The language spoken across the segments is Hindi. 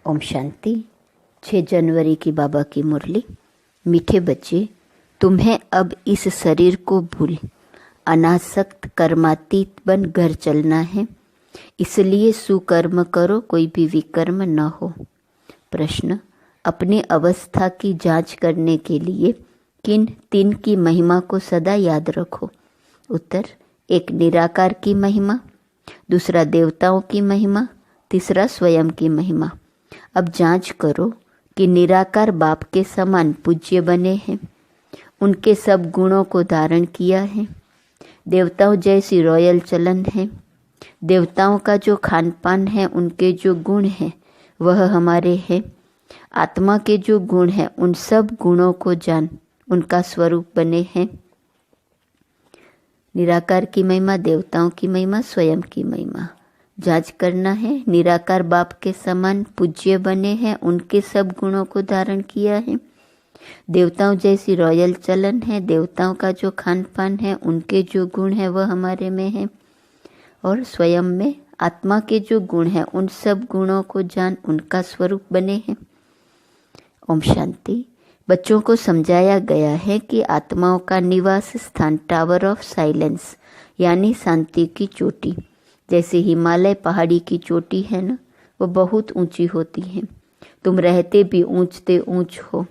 ओम शांति। 6 जनवरी की बाबा की मुरली। मीठे बच्चे, तुम्हें अब इस शरीर को भूल अनासक्त कर्मातीत बन घर चलना है, इसलिए सुकर्म करो, कोई भी विकर्म न हो। प्रश्न, अपनी अवस्था की जांच करने के लिए किन 3 की महिमा को सदा याद रखो? उत्तर, 1 निराकार की महिमा, दूसरा देवताओं की महिमा, तीसरा स्वयं की महिमा। अब जांच करो कि निराकार बाप के समान पूज्य बने हैं, उनके सब गुणों को धारण किया है, देवताओं जैसी रॉयल चलन है, देवताओं का जो खान पान है, उनके जो गुण हैं वह हमारे हैं, आत्मा के जो गुण हैं उन सब गुणों को जान उनका स्वरूप बने हैं। निराकार की महिमा, देवताओं की महिमा, स्वयं की महिमा जांच करना है। निराकार बाप के समान पूज्य बने हैं, उनके सब गुणों को धारण किया है, देवताओं जैसी रॉयल चलन है, देवताओं का जो खान पान है, उनके जो गुण है वह हमारे में है, और स्वयं में आत्मा के जो गुण हैं उन सब गुणों को जान उनका स्वरूप बने हैं। ओम शांति। बच्चों को समझाया गया है कि आत्माओं का निवास स्थान टावर ऑफ साइलेंस यानी शांति की चोटी, जैसे हिमालय पहाड़ी की चोटी है ना, वो बहुत ऊंची होती है। तुम रहते भी ऊंचते ऊंच हो।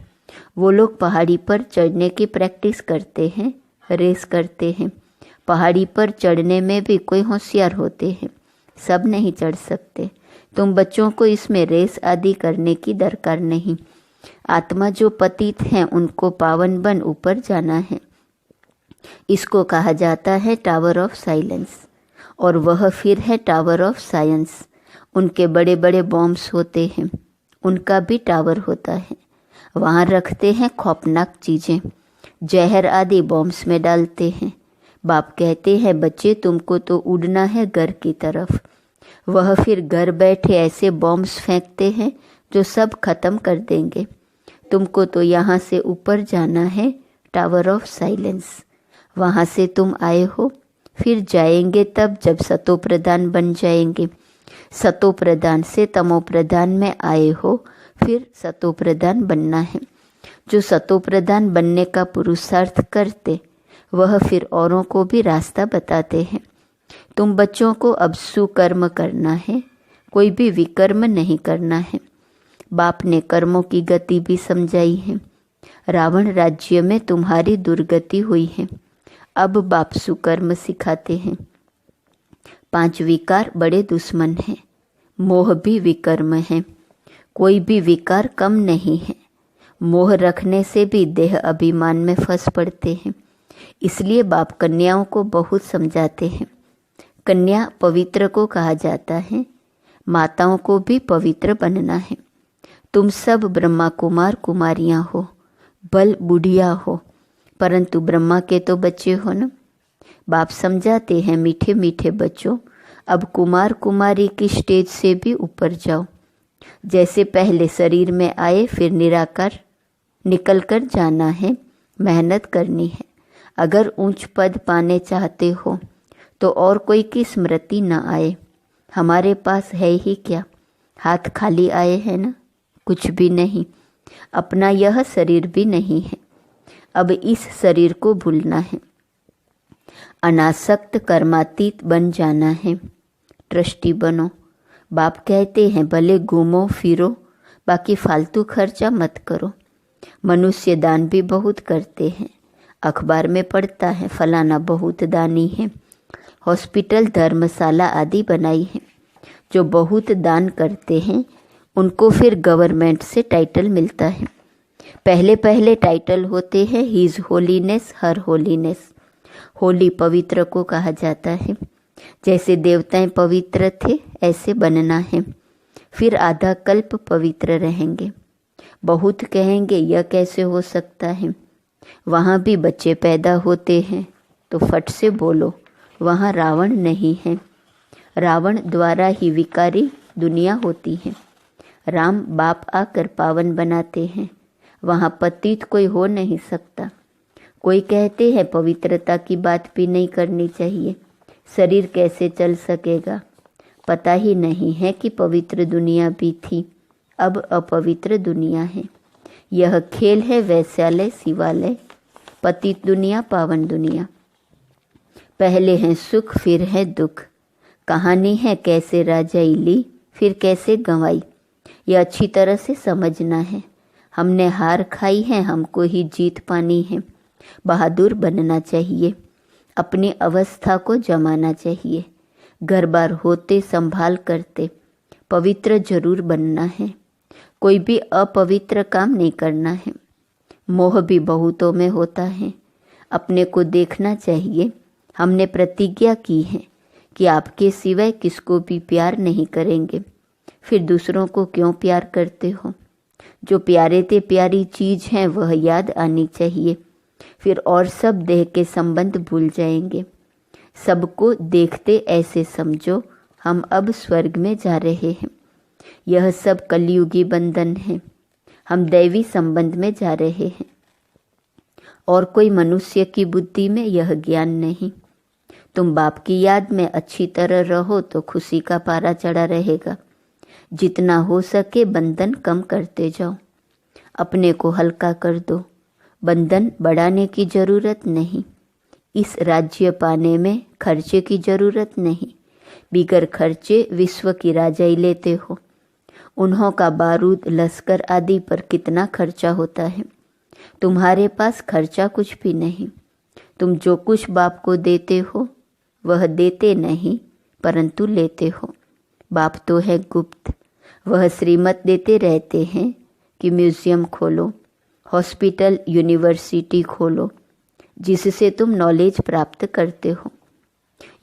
वो लोग पहाड़ी पर चढ़ने की प्रैक्टिस करते हैं, रेस करते हैं। पहाड़ी पर चढ़ने में भी कोई होशियार होते हैं, सब नहीं चढ़ सकते। तुम बच्चों को इसमें रेस आदि करने की दरकार नहीं। आत्मा जो पतित हैं उनको पावन बन ऊपर जाना है। इसको कहा जाता है टावर ऑफ साइलेंस, और वह फिर है टावर ऑफ साइंस। उनके बड़े बड़े बॉम्ब्स होते हैं, उनका भी टावर होता है। वहाँ रखते हैं खौफनाक चीज़ें, जहर आदि बॉम्ब्स में डालते हैं। बाप कहते हैं, बच्चे तुमको तो उड़ना है घर की तरफ। वह फिर घर बैठे ऐसे बॉम्ब्स फेंकते हैं जो सब खत्म कर देंगे। तुमको तो यहाँ से ऊपर जाना है, टावर ऑफ साइलेंस। वहाँ से तुम आए हो, फिर जाएंगे तब जब सतो प्रधान बन जाएंगे। सतो प्रधान से तमो प्रधान में आए हो, फिर सतो प्रधान बनना है। जो सतो प्रधान बनने का पुरुषार्थ करते वह फिर औरों को भी रास्ता बताते हैं। तुम बच्चों को अब सुकर्म करना है, कोई भी विकर्म नहीं करना है। बाप ने कर्मों की गति भी समझाई है। रावण राज्य में तुम्हारी दुर्गति हुई है, अब बाप सुकर्म सिखाते हैं। 5 विकार बड़े दुश्मन हैं, मोह भी विकर्म है। कोई भी विकार कम नहीं है। मोह रखने से भी देह अभिमान में फंस पड़ते हैं, इसलिए बाप कन्याओं को बहुत समझाते हैं। कन्या पवित्र को कहा जाता है, माताओं को भी पवित्र बनना है। तुम सब ब्रह्मा कुमार कुमारियाँ हो, बल बुढ़िया हो, परंतु ब्रह्मा के तो बच्चे हो ना। बाप समझाते हैं, मीठे मीठे बच्चों, अब कुमार कुमारी की स्टेज से भी ऊपर जाओ। जैसे पहले शरीर में आए, फिर निराकार निकल कर जाना है, मेहनत करनी है। अगर ऊंच पद पाने चाहते हो तो और कोई की स्मृति न आए। हमारे पास है ही क्या, हाथ खाली आए हैं ना, कुछ भी नहीं। अपना यह शरीर भी नहीं है, अब इस शरीर को भूलना है। अनासक्त कर्मातीत बन जाना है, ट्रस्टी बनो। बाप कहते हैं, भले घूमो फिरो, बाकी फालतू खर्चा मत करो। मनुष्य दान भी बहुत करते हैं, अखबार में पढ़ता है फलाना बहुत दानी है। हॉस्पिटल धर्मशाला आदि बनाई है। जो बहुत दान करते हैं उनको फिर गवर्नमेंट से टाइटल मिलता है। पहले पहले टाइटल होते हैं हिज होलीनेस, हर होलीनेस। होली पवित्र को कहा जाता है। जैसे देवताएं पवित्र थे ऐसे बनना है, फिर आधा कल्प पवित्र रहेंगे। बहुत कहेंगे यह कैसे हो सकता है, वहाँ भी बच्चे पैदा होते हैं, तो फट से बोलो वहाँ रावण नहीं है। रावण द्वारा ही विकारी दुनिया होती है। राम बाप आकर पावन बनाते हैं, वहाँ पतित कोई हो नहीं सकता। कोई कहते हैं पवित्रता की बात भी नहीं करनी चाहिए, शरीर कैसे चल सकेगा। पता ही नहीं है कि पवित्र दुनिया भी थी, अब अपवित्र दुनिया है। यह खेल है वैश्यालय शिवालय, पतित दुनिया पावन दुनिया। पहले है सुख फिर है दुख, कहानी है कैसे राजाई ली फिर कैसे गंवाई। यह अच्छी तरह से समझना है। हमने हार खाई है, हमको ही जीत पानी है। बहादुर बनना चाहिए, अपनी अवस्था को जमाना चाहिए। घर बार होते संभाल करते पवित्र जरूर बनना है। कोई भी अपवित्र काम नहीं करना है। मोह भी बहुतों में होता है, अपने को देखना चाहिए। हमने प्रतिज्ञा की है कि आपके सिवाय किसको भी प्यार नहीं करेंगे, फिर दूसरों को क्यों प्यार करते हो? जो प्यारे ते प्यारी चीज है वह याद आनी चाहिए, फिर और सब देह के संबंध भूल जाएंगे। सबको देखते ऐसे समझो हम अब स्वर्ग में जा रहे हैं। यह सब कलयुगी बंधन है, हम दैवी संबंध में जा रहे हैं। और कोई मनुष्य की बुद्धि में यह ज्ञान नहीं। तुम बाप की याद में अच्छी तरह रहो तो खुशी का पारा चढ़ा रहेगा। जितना हो सके बंधन कम करते जाओ, अपने को हल्का कर दो। बंधन बढ़ाने की जरूरत नहीं। इस राज्य पाने में खर्चे की जरूरत नहीं। बिगर खर्चे विश्व की राजाई लेते हो। उन्हों का बारूद लश्कर आदि पर कितना खर्चा होता है, तुम्हारे पास खर्चा कुछ भी नहीं। तुम जो कुछ बाप को देते हो वह देते नहीं परंतु लेते हो। बाप तो है गुप्त, वह श्रीमत देते रहते हैं कि म्यूजियम खोलो, हॉस्पिटल, यूनिवर्सिटी खोलो, जिससे तुम नॉलेज प्राप्त करते हो।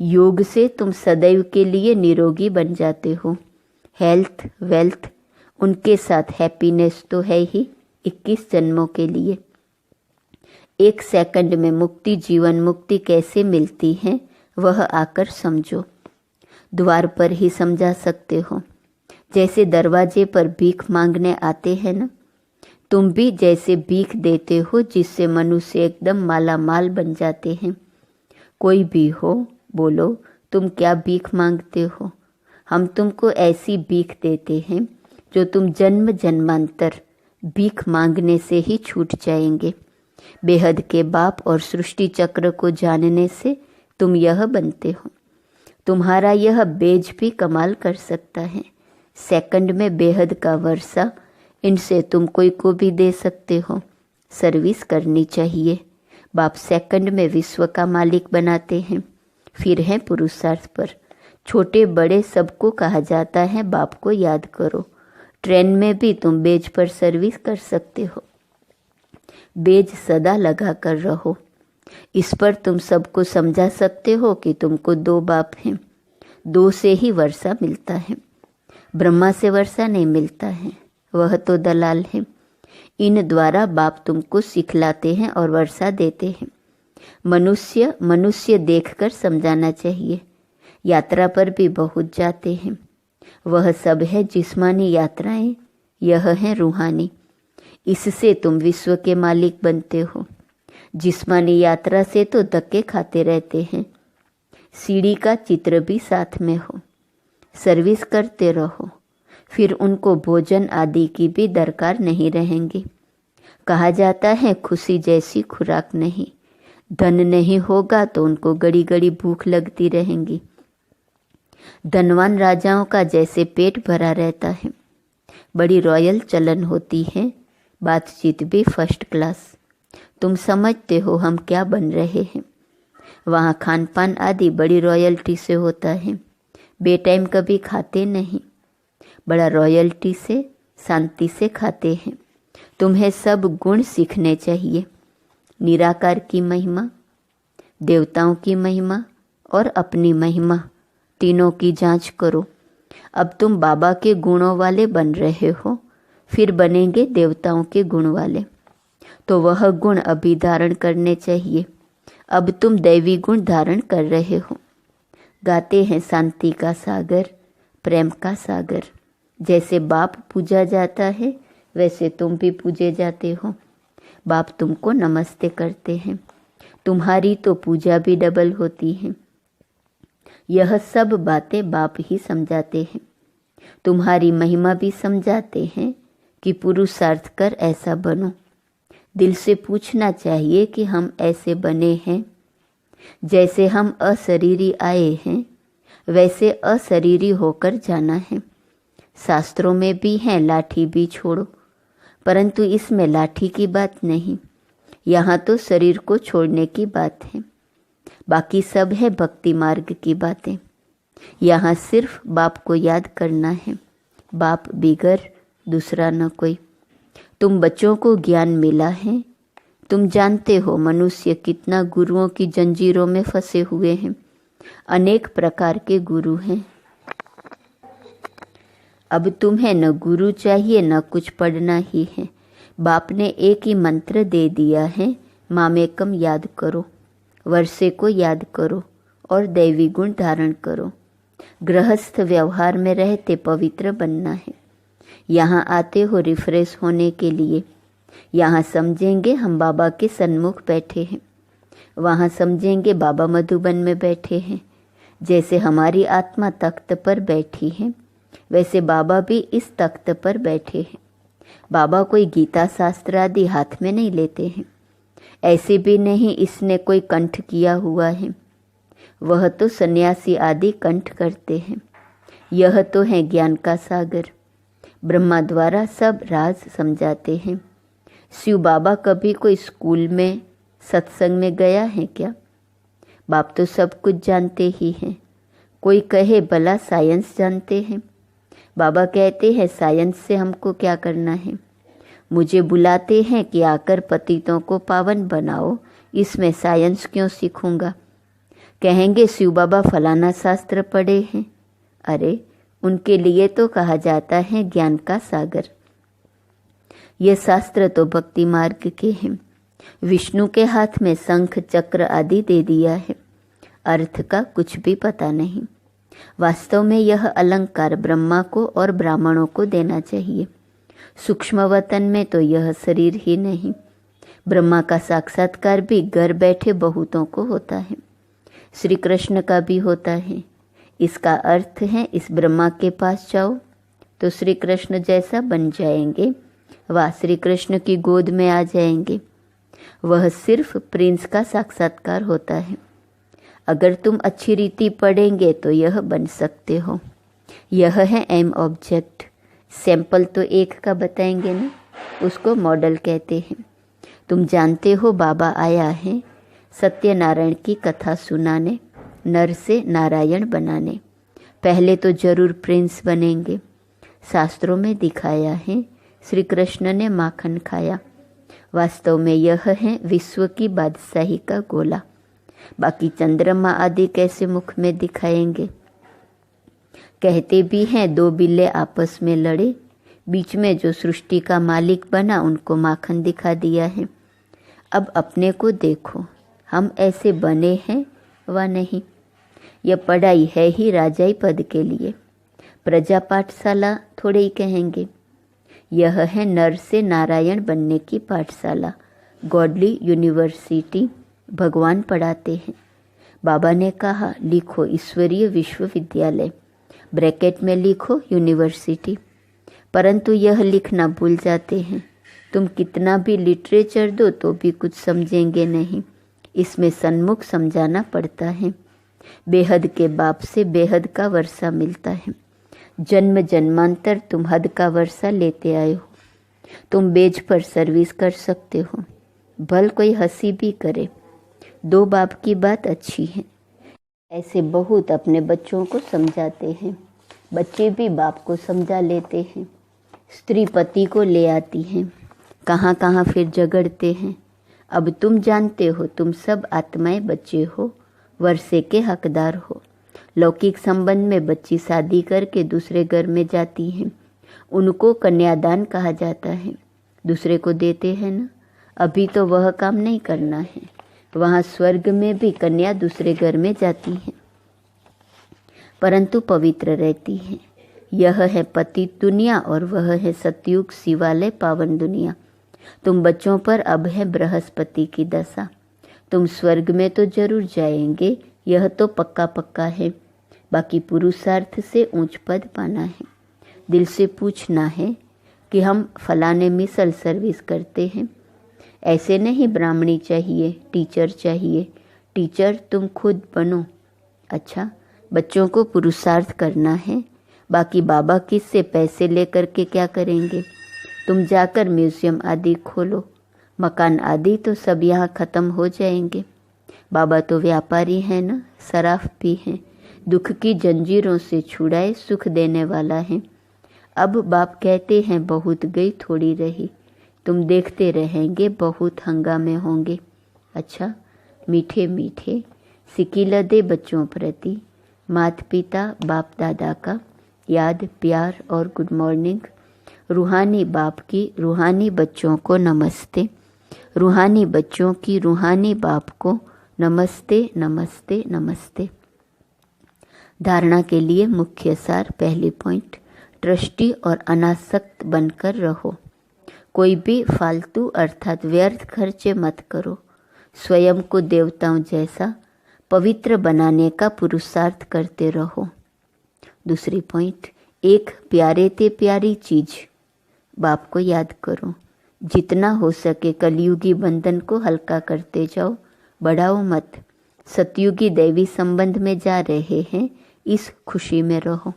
योग से तुम सदैव के लिए निरोगी बन जाते हो। हेल्थ, वेल्थ, उनके साथ हैप्पीनेस तो है ही 21 जन्मों के लिए। 1 सेकंड में मुक्ति, जीवन मुक्ति कैसे मिलती है वह आकर समझो। द्वार पर ही समझा सकते हो। जैसे दरवाजे पर भीख मांगने आते हैं ना, तुम भी जैसे भीख देते हो जिससे मनुष्य एकदम माला माल बन जाते हैं। कोई भी हो, बोलो तुम क्या भीख मांगते हो। हम तुमको ऐसी भीख देते हैं जो तुम जन्म जन्मांतर भीख मांगने से ही छूट जाएंगे। बेहद के बाप और सृष्टि चक्र को जानने से तुम यह बनते हो। तुम्हारा यह बेज भी कमाल कर सकता है। सेकंड में बेहद का वर्षा, इनसे तुम कोई को भी दे सकते हो। सर्विस करनी चाहिए। बाप सेकंड में विश्व का मालिक बनाते हैं। फिर है पुरुषार्थ पर। छोटे बड़े सबको कहा जाता है बाप को याद करो। ट्रेन में भी तुम बेज पर सर्विस कर सकते हो। बेज सदा लगा कर रहो। इस पर तुम सबको समझा सकते हो कि तुमको 2 बाप हैं। 2 से ही वर्षा मिलता है। ब्रह्मा से वर्षा नहीं मिलता है, वह तो दलाल है। इन द्वारा बाप तुमको सिखलाते हैं और वर्षा देते हैं। मनुष्य देखकर समझाना चाहिए। यात्रा पर भी बहुत जाते हैं। वह सब है जिस्मानी यात्राएं, यह है रूहानी। इससे तुम विश्व के मालिक बनते हो। जिस्मानी यात्रा से तो धक्के खाते रहते हैं। सीढ़ी का चित्र भी साथ में हो। सर्विस करते रहो, फिर उनको भोजन आदि की भी दरकार नहीं रहेंगी। कहा जाता है खुशी जैसी खुराक नहीं। धन नहीं होगा तो उनको घड़ी घड़ी भूख लगती रहेंगी। धनवान राजाओं का जैसे पेट भरा रहता है, बड़ी रॉयल चलन होती है, बातचीत भी फर्स्ट क्लास। तुम समझते हो हम क्या बन रहे हैं। वहाँ खान पान आदि बड़ी रॉयल्टी से होता है। बेटाइम कभी खाते नहीं, बड़ा रॉयल्टी से शांति से खाते हैं। तुम्हें सब गुण सीखने चाहिए। निराकार की महिमा, देवताओं की महिमा और अपनी महिमा, तीनों की जांच करो। अब तुम बाबा के गुणों वाले बन रहे हो, फिर बनेंगे देवताओं के गुण वाले, तो वह गुण अभी धारण करने चाहिए। अब तुम दैवी गुण धारण कर रहे हो। गाते हैं शांति का सागर, प्रेम का सागर। जैसे बाप पूजा जाता है वैसे तुम भी पूजे जाते हो। बाप तुमको नमस्ते करते हैं। तुम्हारी तो पूजा भी डबल होती है। यह सब बातें बाप ही समझाते हैं। तुम्हारी महिमा भी समझाते हैं कि पुरुषार्थ कर ऐसा बनो। दिल से पूछना चाहिए कि हम ऐसे बने हैं। जैसे हम अशरीरी आए हैं वैसे अशरीरी होकर जाना है। शास्त्रों में भी है लाठी भी छोड़ो, परंतु इसमें लाठी की बात नहीं, यहाँ तो शरीर को छोड़ने की बात है। बाकी सब है भक्ति मार्ग की बातें। यहाँ सिर्फ बाप को याद करना है, बाप बिगर दूसरा न कोई। तुम बच्चों को ज्ञान मिला है। तुम जानते हो मनुष्य कितना गुरुओं की जंजीरों में फंसे हुए हैं। अनेक प्रकार के गुरु हैं। अब तुम्हें न गुरु चाहिए न कुछ पढ़ना ही है। बाप ने एक ही मंत्र दे दिया है, मामेकम याद करो, वर्षे को याद करो और दैवी गुण धारण करो। गृहस्थ व्यवहार में रहते पवित्र बनना है। यहाँ आते हो रिफ्रेश होने के लिए। यहाँ समझेंगे हम बाबा के सन्मुख बैठे हैं, वहाँ समझेंगे बाबा मधुबन में बैठे हैं। जैसे हमारी आत्मा तख्त पर बैठी है वैसे बाबा भी इस तख्त पर बैठे हैं। बाबा कोई गीता शास्त्र आदि हाथ में नहीं लेते हैं, ऐसे भी नहीं इसने कोई कंठ किया हुआ है। वह तो सन्यासी आदि कंठ करते हैं। यह तो है ज्ञान का सागर। ब्रह्मा द्वारा सब राज समझाते हैं। शिव बाबा कभी कोई स्कूल में सत्संग में गया है क्या? बाप तो सब कुछ जानते ही हैं। कोई कहे भला साइंस जानते हैं। बाबा कहते हैं साइंस से हमको क्या करना है। मुझे बुलाते हैं कि आकर पतितों को पावन बनाओ, इसमें साइंस क्यों सीखूंगा। कहेंगे शिव बाबा फलाना शास्त्र पढ़े हैं। अरे उनके लिए तो कहा जाता है ज्ञान का सागर। ये शास्त्र तो भक्ति मार्ग के हैं। विष्णु के हाथ में शंख चक्र आदि दे दिया है, अर्थ का कुछ भी पता नहीं। वास्तव में यह अलंकार ब्रह्मा को और ब्राह्मणों को देना चाहिए। सूक्ष्म वतन में तो यह शरीर ही नहीं। ब्रह्मा का साक्षात्कार भी घर बैठे बहुतों को होता है, श्री कृष्ण का भी होता है। इसका अर्थ है इस ब्रह्मा के पास जाओ तो श्री कृष्ण जैसा बन जाएंगे, वह श्री कृष्ण की गोद में आ जाएंगे। वह सिर्फ प्रिंस का साक्षात्कार होता है। अगर तुम अच्छी रीति पढ़ेंगे तो यह बन सकते हो। यह है एम ऑब्जेक्ट। सैंपल तो एक का बताएंगे ना, उसको मॉडल कहते हैं। तुम जानते हो बाबा आया है सत्यनारायण की कथा सुनाने, नर से नारायण बनाने। पहले तो जरूर प्रिंस बनेंगे। शास्त्रों में दिखाया है श्री कृष्ण ने माखन खाया। वास्तव में यह है विश्व की बादशाही का गोला। बाकी चंद्रमा आदि कैसे मुख में दिखाएंगे। कहते भी हैं दो बिल्ले आपस में लड़े, बीच में जो सृष्टि का मालिक बना उनको माखन दिखा दिया है। अब अपने को देखो, हम ऐसे बने हैं व नहीं। यह पढ़ाई है ही राजाई पद के लिए, प्रजा पाठशाला थोड़े ही कहेंगे। यह है नर से नारायण बनने की पाठशाला, गॉडली यूनिवर्सिटी। भगवान पढ़ाते हैं। बाबा ने कहा लिखो ईश्वरीय विश्वविद्यालय, ब्रैकेट में लिखो यूनिवर्सिटी, परंतु यह लिखना भूल जाते हैं। तुम कितना भी लिटरेचर दो तो भी कुछ समझेंगे नहीं। इसमें सन्मुख समझाना पड़ता है। बेहद के बाप से बेहद का वर्षा मिलता है। जन्म जन्मांतर तुम हद का वर्षा लेते आए हो। तुम बेज पर सर्विस कर सकते हो, भल कोई हंसी भी करे। दो बाप की बात अच्छी है। ऐसे बहुत अपने बच्चों को समझाते हैं, बच्चे भी बाप को समझा लेते हैं। स्त्री पति को ले आती हैं, कहाँ कहाँ फिर झगड़ते हैं। अब तुम जानते हो तुम सब आत्माएं बच्चे हो, वर्षे के हकदार हो। लौकिक संबंध में बच्ची शादी करके दूसरे घर में जाती हैं, उनको कन्यादान कहा जाता है। दूसरे को देते हैं ना। अभी तो वह काम नहीं करना है। वहाँ स्वर्ग में भी कन्या दूसरे घर में जाती है, परंतु पवित्र रहती है। यह है पतित दुनिया और वह है सतयुग शिवालय पावन दुनिया। तुम बच्चों पर अब है बृहस्पति की दशा। तुम स्वर्ग में तो जरूर जाएंगे, यह तो पक्का पक्का है। बाकी पुरुषार्थ से ऊंच पद पाना है। दिल से पूछना है कि हम फलाने मिसल सर्विस करते हैं। ऐसे नहीं ब्राह्मणी चाहिए, टीचर चाहिए। टीचर तुम खुद बनो। अच्छा, बच्चों को पुरुषार्थ करना है, बाकी बाबा किससे पैसे लेकर के क्या करेंगे? तुम जाकर म्यूजियम आदि खोलो, मकान आदि तो सब यहाँ ख़त्म हो जाएंगे। बाबा तो व्यापारी हैं ना, सराफ भी हैं, दुख की जंजीरों से छुड़ाए सुख देने वाला है। अब बाप कहते हैं बहुत गई थोड़ी रही, तुम देखते रहेंगे बहुत हंगामे होंगे। अच्छा, मीठे मीठे सिकीला दे बच्चों प्रति माता पिता बाप दादा का याद प्यार और गुड मॉर्निंग। रूहानी बाप की रूहानी बच्चों को नमस्ते, रूहानी बच्चों की रूहानी बाप को नमस्ते नमस्ते नमस्ते। धारणा के लिए मुख्य सार, पहली पॉइंट, ट्रस्टी और अनासक्त बनकर रहो। कोई भी फालतू अर्थात व्यर्थ खर्चे मत करो। स्वयं को देवताओं जैसा पवित्र बनाने का पुरुषार्थ करते रहो। दूसरी पॉइंट, एक प्यारे ते प्यारी चीज बाप को याद करो। जितना हो सके कलयुगी बंधन को हल्का करते जाओ, बढ़ाओ मत। सतयुगी दैवी संबंध में जा रहे हैं, इस खुशी में रहो।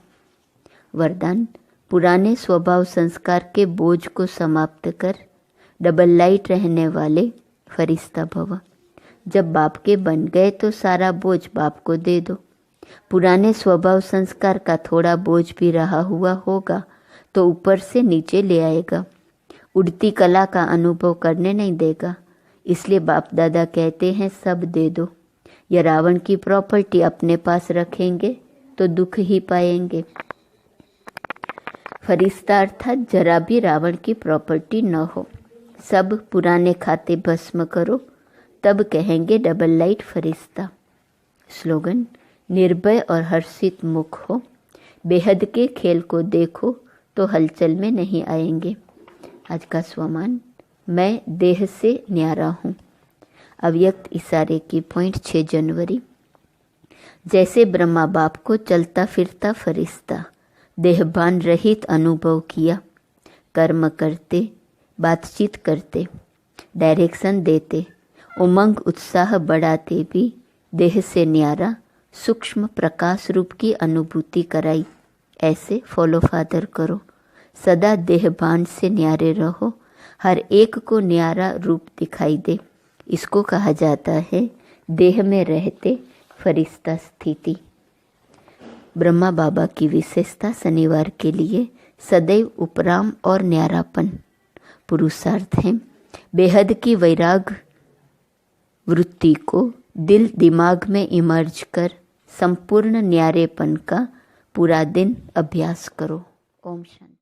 वरदान, पुराने स्वभाव संस्कार के बोझ को समाप्त कर डबल लाइट रहने वाले फरिश्ता भव। जब बाप के बन गए तो सारा बोझ बाप को दे दो। पुराने स्वभाव संस्कार का थोड़ा बोझ भी रहा हुआ होगा तो ऊपर से नीचे ले आएगा, उड़ती कला का अनुभव करने नहीं देगा। इसलिए बाप दादा कहते हैं सब दे दो। या रावण की प्रॉपर्टी अपने पास रखेंगे तो दुख ही पाएंगे। फरिश्ता अर्थात जरा भी रावण की प्रॉपर्टी न हो। सब पुराने खाते भस्म करो, तब कहेंगे डबल लाइट फरिश्ता। स्लोगन, निर्भय और हर्षित मुख हो। बेहद के खेल को देखो तो हलचल में नहीं आएंगे। आज का स्वमान, मैं देह से न्यारा हूँ। अव्यक्त इशारे की पॉइंट, 6 जनवरी। जैसे ब्रह्मा बाप को चलता फिरता फरिश्ता देहभान रहित अनुभव किया, कर्म करते, बातचीत करते, डायरेक्शन देते, उमंग उत्साह बढ़ाते भी देह से न्यारा सूक्ष्म प्रकाश रूप की अनुभूति कराई। ऐसे फॉलो फादर करो। सदा देहभान से न्यारे रहो, हर एक को न्यारा रूप दिखाई दे। इसको कहा जाता है देह में रहते फरिश्ता स्थिति। ब्रह्मा बाबा की विशेषता शनिवार के लिए सदैव उपराम और न्यारापन पुरुषार्थ है। बेहद की वैराग वृत्ति को दिल दिमाग में इमर्ज कर संपूर्ण न्यारेपन का पूरा दिन अभ्यास करो। ओम शांति।